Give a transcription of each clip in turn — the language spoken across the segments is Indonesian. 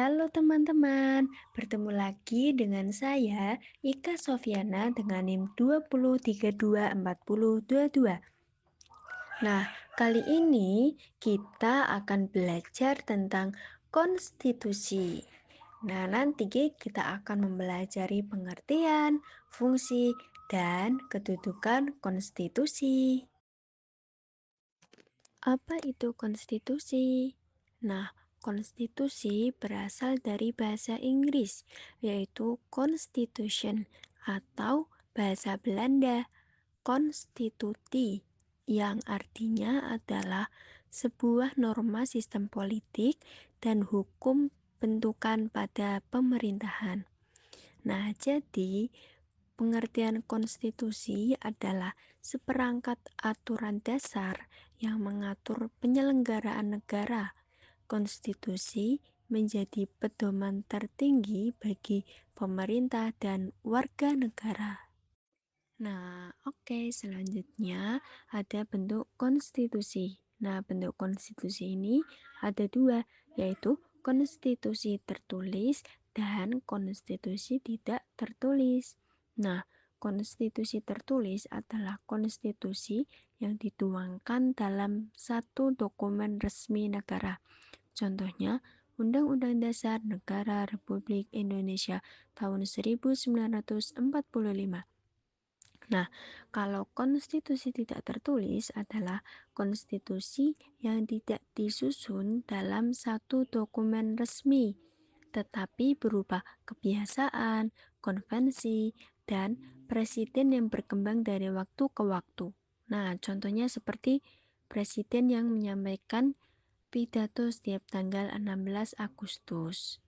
Halo teman-teman, bertemu lagi dengan saya Ika Sofiana dengan NIM 20324022. Nah, kali ini kita akan belajar tentang konstitusi. Nah, nanti kita akan mempelajari pengertian, fungsi, dan kedudukan konstitusi. Apa itu konstitusi? Nah, konstitusi berasal dari bahasa Inggris, yaitu constitution atau bahasa Belanda constitutie, yang artinya adalah sebuah norma sistem politik dan hukum bentukan pada pemerintahan. Nah, jadi pengertian konstitusi adalah seperangkat aturan dasar yang mengatur penyelenggaraan negara. Konstitusi menjadi pedoman tertinggi bagi pemerintah dan warga negara. Nah, oke, selanjutnya ada bentuk konstitusi. Nah, bentuk konstitusi ini ada dua, yaitu konstitusi tertulis dan konstitusi tidak tertulis. Nah, konstitusi tertulis adalah konstitusi yang dituangkan dalam satu dokumen resmi negara. Contohnya, Undang-Undang Dasar Negara Republik Indonesia tahun 1945. Nah, kalau konstitusi tidak tertulis adalah konstitusi yang tidak disusun dalam satu dokumen resmi, tetapi berupa kebiasaan, konvensi, dan presiden yang berkembang dari waktu ke waktu. Nah, contohnya seperti presiden yang menyampaikan pidato setiap tanggal 16 Agustus.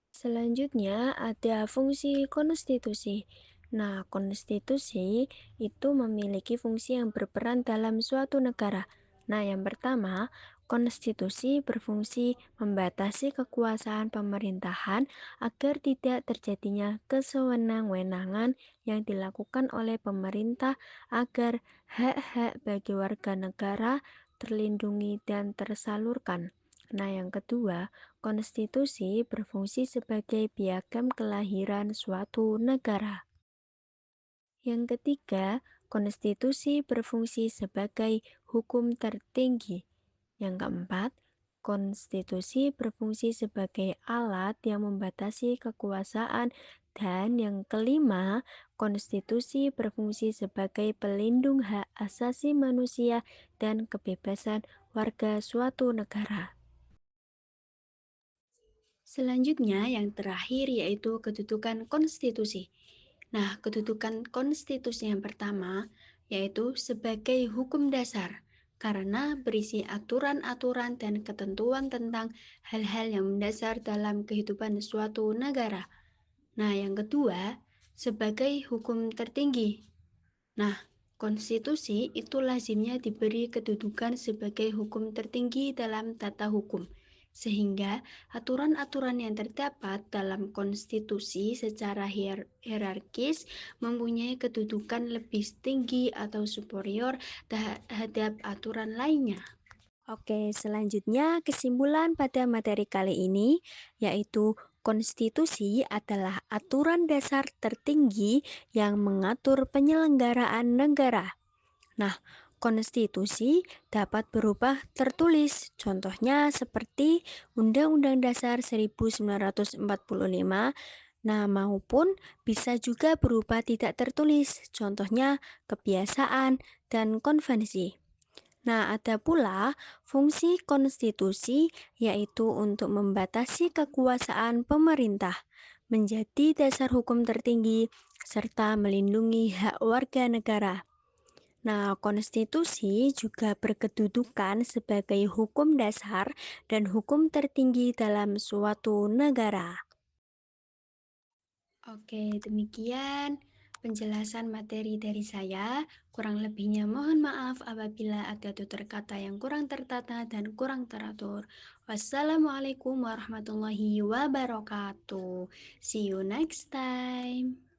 Selanjutnya ada fungsi konstitusi. Nah, konstitusi itu memiliki fungsi yang berperan dalam suatu negara. Nah, yang pertama, konstitusi berfungsi membatasi kekuasaan pemerintahan agar tidak terjadinya kesewenang-wenangan yang dilakukan oleh pemerintah agar hak-hak bagi warga negara terlindungi dan tersalurkan. Nah, yang kedua, konstitusi berfungsi sebagai piagam kelahiran suatu negara. Yang ketiga, konstitusi berfungsi sebagai hukum tertinggi. Yang keempat, konstitusi berfungsi sebagai alat yang membatasi kekuasaan. Dan yang kelima, konstitusi berfungsi sebagai pelindung hak asasi manusia dan kebebasan warga suatu negara. Selanjutnya, yang terakhir yaitu kedudukan konstitusi. Nah, kedudukan konstitusi yang pertama yaitu sebagai hukum dasar, karena berisi aturan-aturan dan ketentuan tentang hal-hal yang mendasar dalam kehidupan suatu negara. Nah, yang kedua, sebagai hukum tertinggi. Nah, konstitusi itu lazimnya diberi kedudukan sebagai hukum tertinggi dalam tata hukum, sehingga aturan-aturan yang terdapat dalam konstitusi secara hierarkis mempunyai kedudukan lebih tinggi atau superior terhadap aturan lainnya. Oke, selanjutnya kesimpulan pada materi kali ini yaitu konstitusi adalah aturan dasar tertinggi yang mengatur penyelenggaraan negara. Nah, konstitusi dapat berubah tertulis, contohnya seperti Undang-Undang Dasar 1945, nah maupun bisa juga berupa tidak tertulis, contohnya kebiasaan dan konvensi. Nah, ada pula fungsi konstitusi yaitu untuk membatasi kekuasaan pemerintah, menjadi dasar hukum tertinggi, serta melindungi hak warga negara. Nah, konstitusi juga berkedudukan sebagai hukum dasar dan hukum tertinggi dalam suatu negara. Oke, demikian penjelasan materi dari saya. Kurang lebihnya mohon maaf apabila ada tutur kata yang kurang tertata dan kurang teratur. Wassalamualaikum warahmatullahi wabarakatuh. See you next time.